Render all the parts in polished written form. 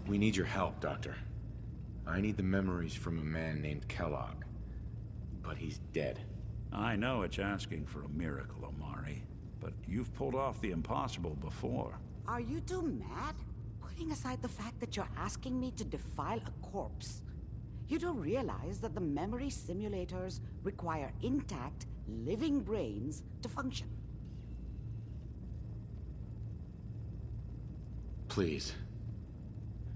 We need your help, Doctor. I need the memories from a man named Kellogg. But he's dead. I know it's asking for a miracle, Omari, but you've pulled off the impossible before. Are you two mad? Putting aside the fact that you're asking me to defile a corpse, you do realize that the memory simulators require intact, living brains to function. Please.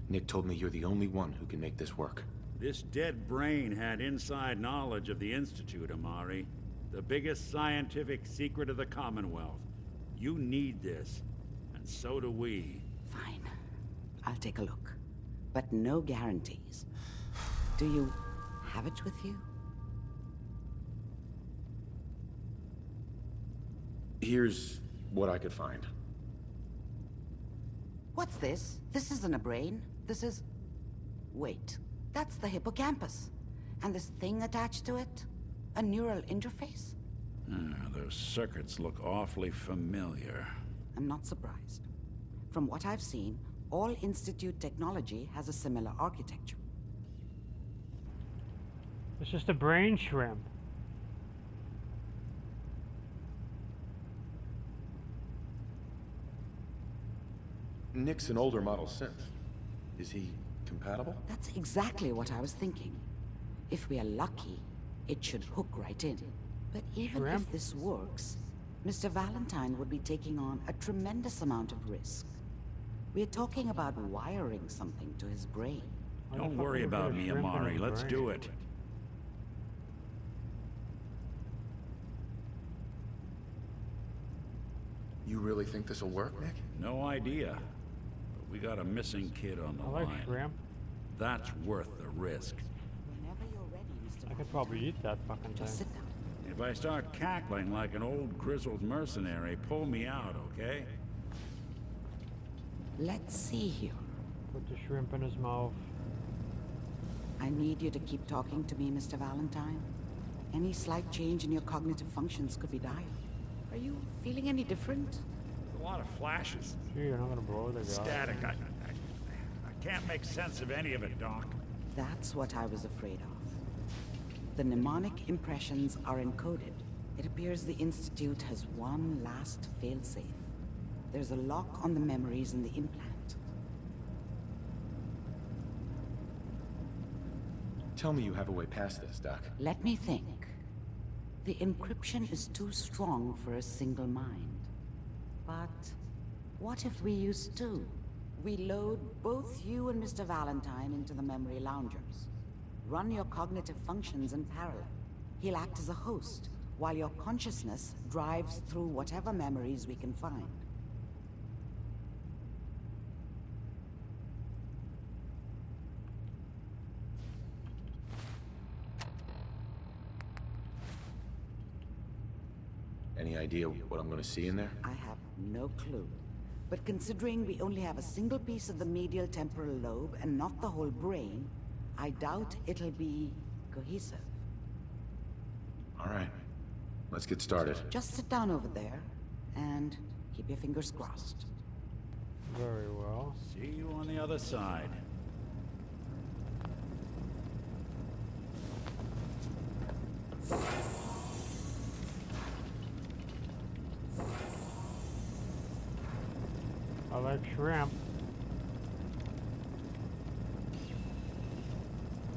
Nick told me you're the only one who can make this work. This dead brain had inside knowledge of the Institute, Omari. The biggest scientific secret of the Commonwealth. You need this, and so do we. Fine. I'll take a look. But no guarantees. Do you have it with you? Here's what I could find. What's this? This isn't a brain. This is... Wait. That's the hippocampus. And this thing attached to it? A neural interface? Those circuits look awfully familiar. I'm not surprised. From what I've seen, all Institute technology has a similar architecture. It's just a brain shrimp. Nick's an older model synth. Is he compatible? That's exactly what I was thinking. If we are lucky, it should hook right in. But even if this works, Mr. Valentine would be taking on a tremendous amount of risk. We're talking about wiring something to his brain. Don't worry about me, Omari. Let's do it. You really think this'll work, Nick? No idea. But we got a missing kid on the I like line. shrimp. That's worth the risk. Whenever you're ready, Mr. I could probably eat that fucking Just thing. sit down. If I start cackling like an old grizzled mercenary, pull me out, okay? Let's see here. Put the shrimp in his mouth. I need you to keep talking to me, Mr. Valentine. Any slight change in your cognitive functions could be dire. Are you feeling any different? A lot of flashes. Gee, you're not gonna blow the guy. Static. I can't make sense of any of it, Doc. That's what I was afraid of. The mnemonic impressions are encoded. It appears the Institute has one last failsafe. There's a lock on the memories in the implant. Tell me you have a way past this, Doc. Let me think. The encryption is too strong for a single mind. But what if we use two? We load both you and Mr. Valentine into the memory loungers. Run your cognitive functions in parallel. He'll act as a host, while your consciousness drives through whatever memories we can find. Any idea what I'm gonna see in there? I have no clue. But considering we only have a single piece of the medial temporal lobe and not the whole brain, I doubt it'll be cohesive. All right. Let's get started. Just sit down over there and keep your fingers crossed. Very well. See you on the other side. I like shrimp.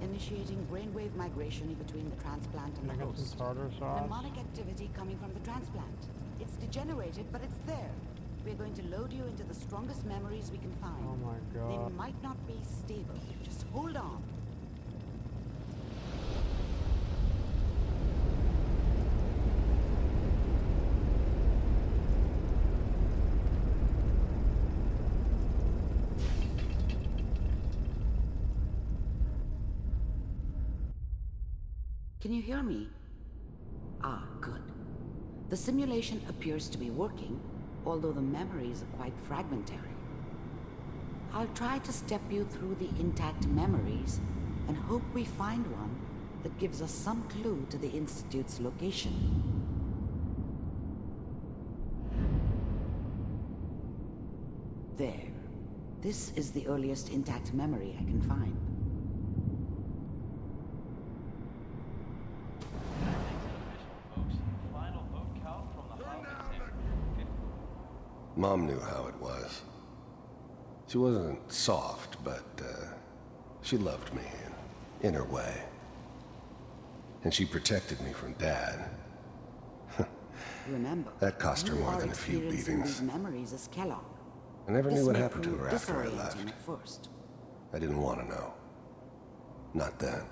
Initiating brainwave migration between the transplant and Can I the get host. some tartar sauce? Mnemonic activity coming from the transplant. It's degenerated, but it's there. We're going to load you into the strongest memories we can find. Oh my god. They might not be stable. Just hold on. Can you hear me? Ah, good. The simulation appears to be working, although the memories are quite fragmentary. I'll try to step you through the intact memories and hope we find one that gives us some clue to the Institute's location. There. This is the earliest intact memory I can find. Mom knew how it was. She wasn't soft, but she loved me in her way. And she protected me from Dad. Remember, That cost her you more are than a few experiencing beatings. these memories as Kellogg. I never knew This what may happened to prove her after I disorienting left. at first. I didn't want to know. Not then.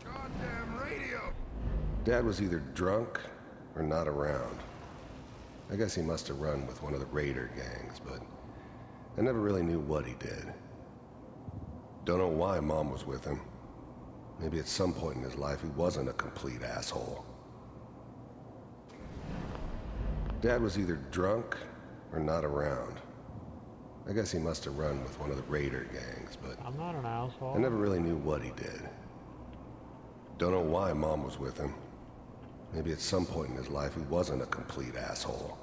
Goddamn radio! Dad was either drunk or not around. I guess he must have run with one of the raider gangs, but I never really knew what he did. Don't know why Mom was with him. Maybe at some point in his life he wasn't a complete asshole. Dad was either drunk or not around. I guess he must have run with one of the raider gangs, but I'm not an asshole. I never really knew what he did. Don't know why Mom was with him. Maybe at some point in his life he wasn't a complete asshole.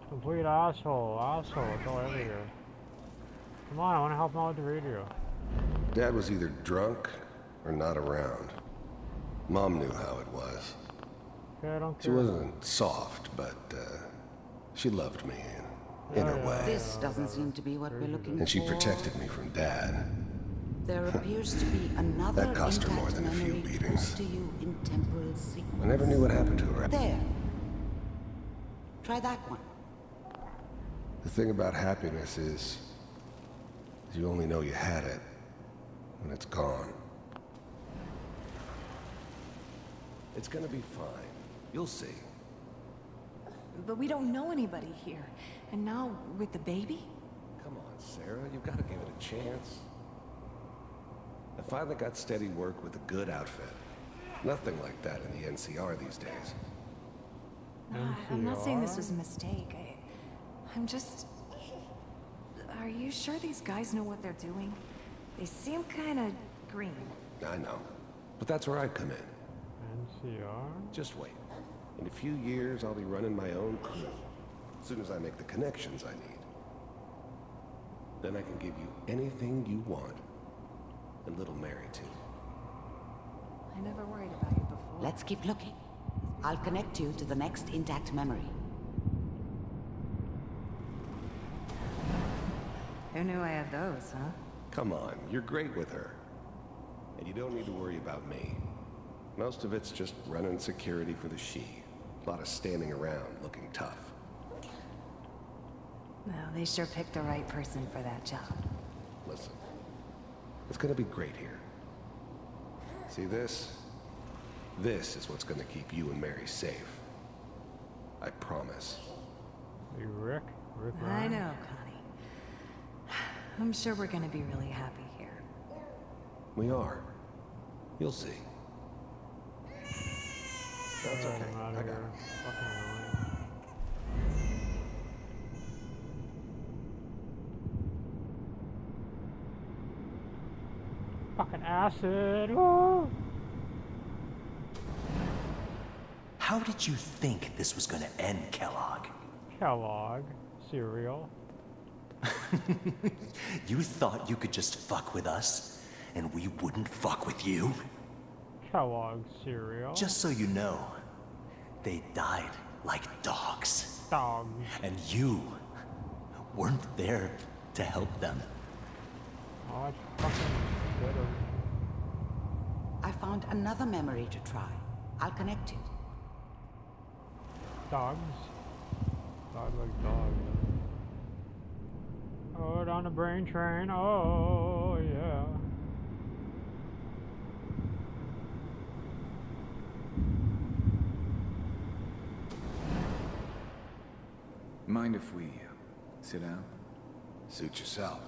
Complete asshole. It's all over here. Come on, I want to help him out with the radio. Dad was either drunk or not around. Mom knew how it was. Okay, I don't She care. wasn't soft, but she loved me in her way. This doesn't seem to be what we're looking for. And she protected me from Dad. There appears to be another That cost her more intact than a few memory beatings. close to you in temporal sequence. I never knew what happened to her. There. Try that one. The thing about happiness is you only know you had it when it's gone. It's gonna be fine. You'll see. But we don't know anybody here. And now, with the baby? Come on, Sarah. You've got to give it a chance. I finally got steady work with a good outfit. Nothing like that in the NCR these days. No, I'm not saying this NCR? was a mistake. I'm just... Are you sure these guys know what they're doing? They seem kind of green. I know. But that's where I come in. NCR? Just wait. In a few years, I'll be running my own crew. As soon as I make the connections I need. Then I can give you anything you want. And little Mary, too. I never worried about you before. Let's keep looking. I'll connect you to the next intact memory. Who knew I had those, huh? Come on, you're great with her. And you don't need to worry about me. Most of it's just running security for the she. A lot of standing around looking tough. Well, they sure picked the right person for that job. Listen, it's gonna be great here. See this? This is what's gonna keep you and Mary safe. I promise. Hey, Rick? Rick I Ryan? know, Connie. I'm sure we're gonna be really happy here. We are. You'll see. That's Get okay. him out I of got here. it. Fucking annoying. Fucking acid. Woo! How did you think this was gonna end, Kellogg? Kellogg Cereal. You thought you could just fuck with us, and we wouldn't fuck with you? Kellogg Cereal. Just so you know, they died like dogs. dogs. And you weren't there to help them. Oh, it's fucking bitter. I found another memory to try. I'll connect it. Dogs. Dog like dogs. Oh, down the brain train. Oh, yeah. Mind if we sit down? Suit yourself.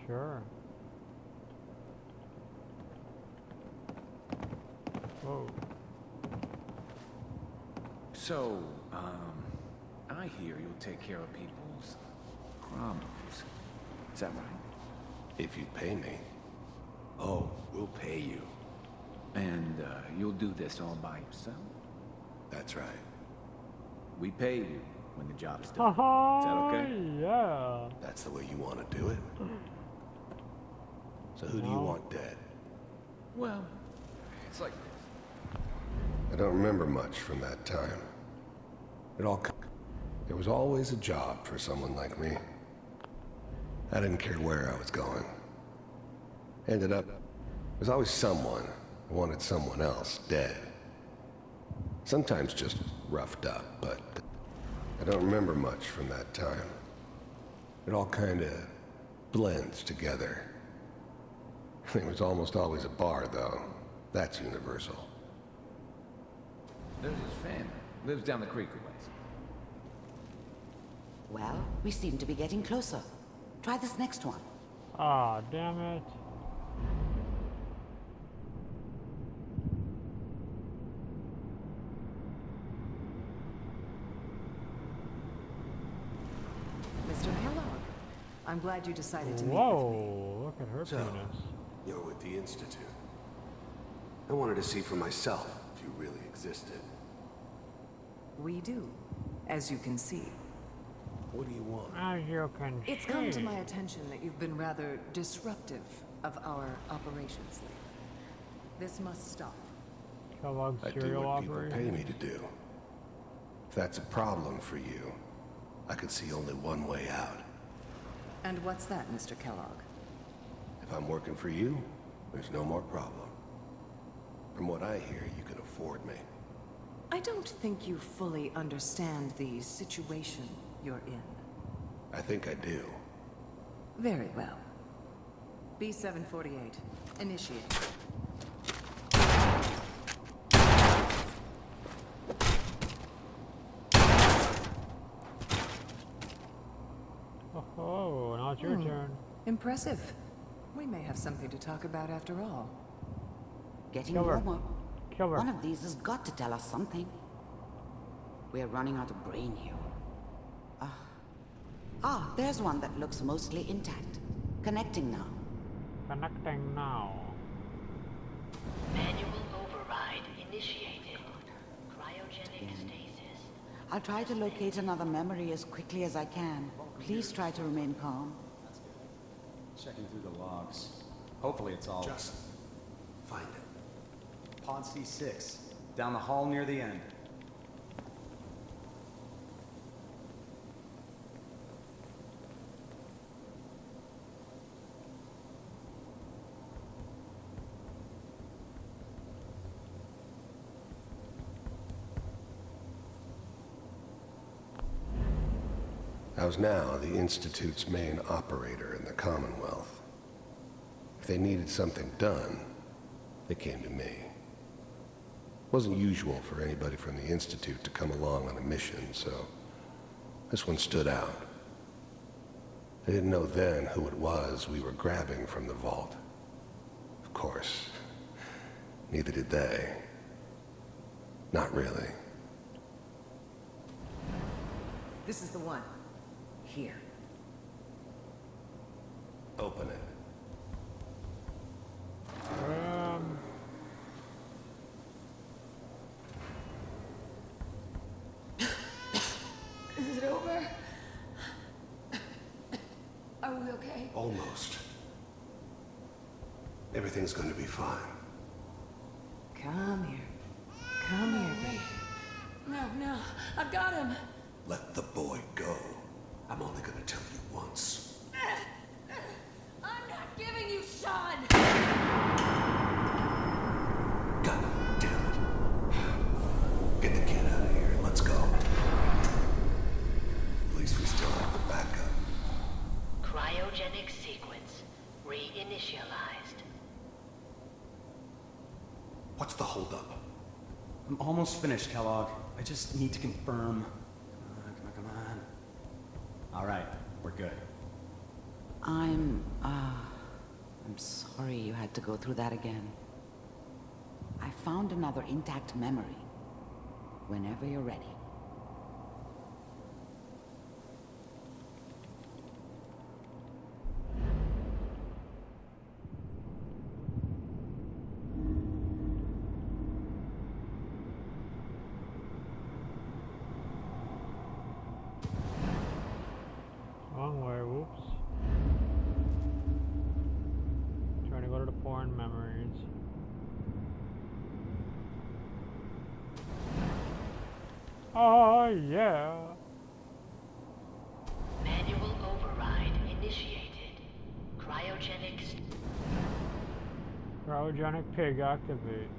Sure. Whoa. So, I hear you'll take care of people's problems. Is that right? If you pay me. Oh, we'll pay you. And, you'll do this all by yourself? That's right. We pay you, when the job's done. Is that okay? Yeah. That's the way you want to do it? So who do you want dead? Well, it's like I don't remember much from that time. There was always a job for someone like me. I didn't care where I was going. Ended up, there's always someone who wanted someone else dead. Sometimes just roughed up, but I don't remember much from that time. It all kind of blends together. There was almost always a bar, though. That's universal. there's his family. Lives down the creek a ways. Well, we seem to be getting closer. Try this next one. Ah, damn it. Mr. Kellogg, I'm glad you decided to meet with me. Whoa, look at her So, penis. you're with the Institute. I wanted to see for myself if you really existed. We do, as you can see. What do you want? As you can It's see. come to my attention that you've been rather disruptive of our operations lately. This must stop. Kellogg I do Cereal what people Operation. pay me to do. If that's a problem for you, I could see only one way out. And what's that, Mr. Kellogg? If I'm working for you, there's no more problem. From what I hear, you can afford me. I don't think you fully understand the situation you're in. I think I do. Very well. B-748, initiate. Oh, now it's your turn. Impressive. We may have something to talk about after all. Getting Kill her. warmer. Kill her. One of these has got to tell us something. We're running out of brain here. There's one that looks mostly intact. Connecting now. Connecting now. Manual override initiated. Cryogenic stasis. I'll try to locate another memory as quickly as I can. Please try to remain calm. Checking through the logs. Hopefully it's all... Just find it. Pod C6. Down the hall near the end. I was now the Institute's main operator in the Commonwealth. If they needed something done, they came to me. It wasn't usual for anybody from the Institute to come along on a mission, so this one stood out. I didn't know then who it was we were grabbing from the vault. Of course, neither did they. Not really. This is the one. Here. Open it. Is it over? Are we okay? Almost. Everything's going to be fine. Come here. Come here, baby. No, I've got him. Let the boy go. I'm only going to tell you once. I'm not giving you Sean. God damn it. Get the kid out of here and let's go. At least we still have the backup. Cryogenic sequence reinitialized. What's the holdup? I'm almost finished, Kellogg. I just need to confirm. Come on. All right, we're good. I'm sorry you had to go through that again. I found another intact memory. Whenever you're ready. the porn memories. Oh yeah. Manual override initiated. Cryogenic pig activate.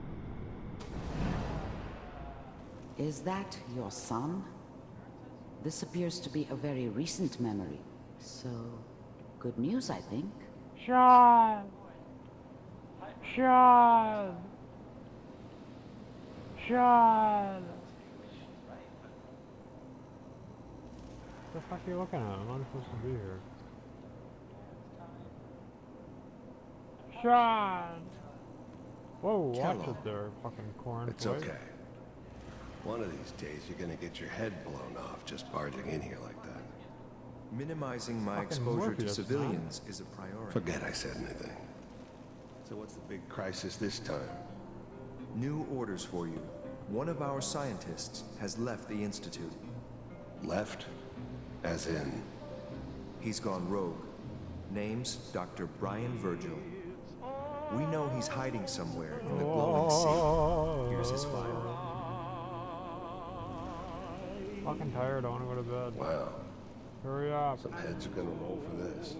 Is that your son? This appears to be a very recent memory. So, good news, I think. Sean! Sean! Sean! What the fuck are you looking at? I'm not supposed to be here. Sean! Whoa, watch Kellogg. it there, fucking corn. It's okay. One of these days, you're gonna get your head blown off just barging in here like that. Minimizing my Fucking exposure to Morpheus, civilians is a priority. Forget I said anything. So what's the big crisis this time? New orders for you. One of our scientists has left the Institute. Left? As in... He's gone rogue. Name's Dr. Brian Virgil. We know he's hiding somewhere in the glowing sea. Here's his file. Fucking tired, I wanna go to bed. Wow. Hurry up. Some heads are gonna roll for this.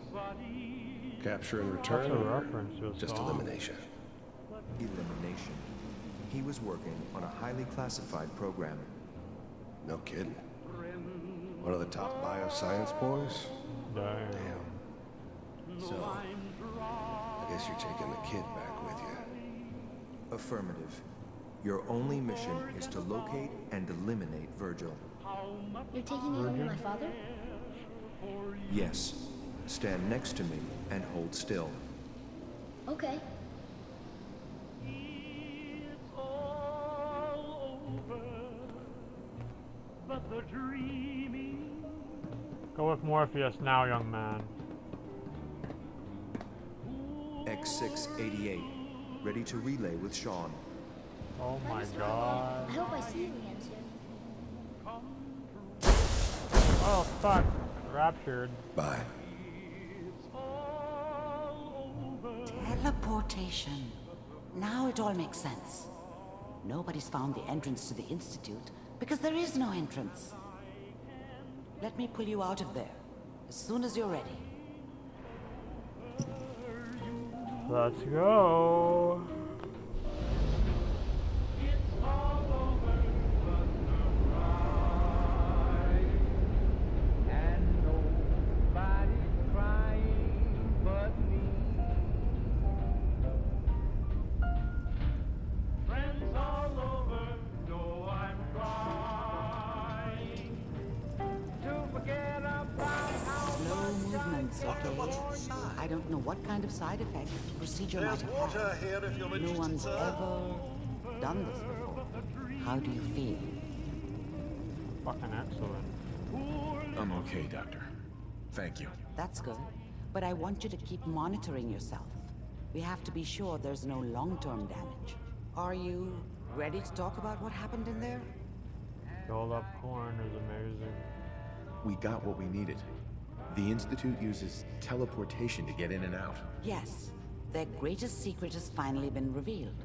Capture and return, That's a or reference to a just song. elimination? Elimination. He was working on a highly classified program. No kidding. One of the top bioscience boys? Damn. So, I guess you're taking the kid back with you. Affirmative. Your only mission is to locate and eliminate Virgil. You're taking me home with my father? Yes. Stand next to me and hold still. Okay. Go with Morpheus now, young man. X688. Ready to relay with Sean. Oh my god. I hope I see you again soon. Oh fuck. Raptured. Bye. Teleportation. Now it all makes sense. Nobody's found the entrance to the Institute because there is no entrance. Let me pull you out of there as soon as you're ready. Let's go. I don't know what kind of side effects the procedure might have had. No one's ever done this before. How do you feel? Fucking excellent. I'm okay, Doctor. Thank you. That's good. But I want you to keep monitoring yourself. We have to be sure there's no long-term damage. Are you ready to talk about what happened in there? Filled up corn is amazing. We got what we needed. The Institute uses teleportation to get in and out. Yes. Their greatest secret has finally been revealed.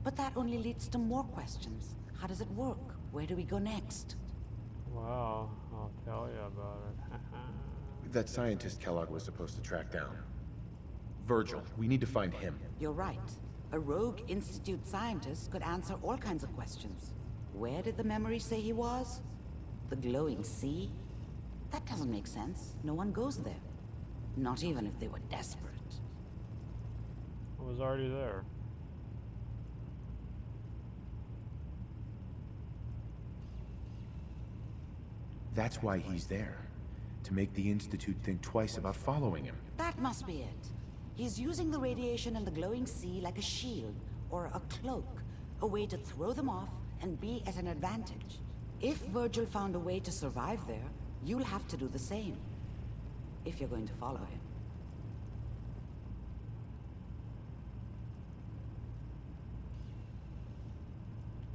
But that only leads to more questions. How does it work? Where do we go next? Well, I'll tell you about it. That scientist Kellogg was supposed to track down. Virgil, we need to find him. You're right. A rogue Institute scientist could answer all kinds of questions. Where did the memory say he was? The glowing sea? That doesn't make sense. No one goes there. Not even if they were desperate. I was already there. That's why he's there. To make the Institute think twice about following him. That must be it. He's using the radiation in the glowing sea like a shield or a cloak, a way to throw them off and be at an advantage. If Virgil found a way to survive there, you'll have to do the same. If you're going to follow him.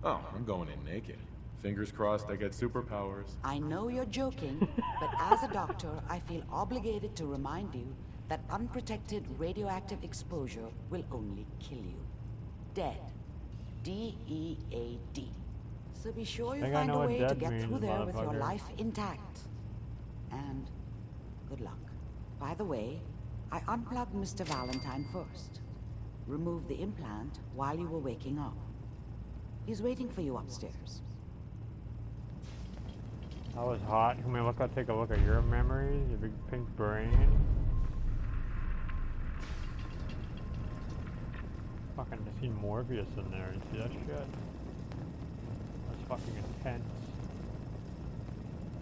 Oh, I'm going in naked. Fingers crossed I get superpowers. I know you're joking, but as a doctor, I feel obligated to remind you that unprotected radioactive exposure will only kill you. Dead. D-E-A-D. So be sure you find a way to get through there with your life intact. And good luck. By the way, I unplugged Mr. Valentine first. Removed the implant while you were waking up. He's waiting for you upstairs. That was hot. Can we take a look at your memories? Your big pink brain. Fucking see Morpheus in there. You see that shit? That's fucking intense.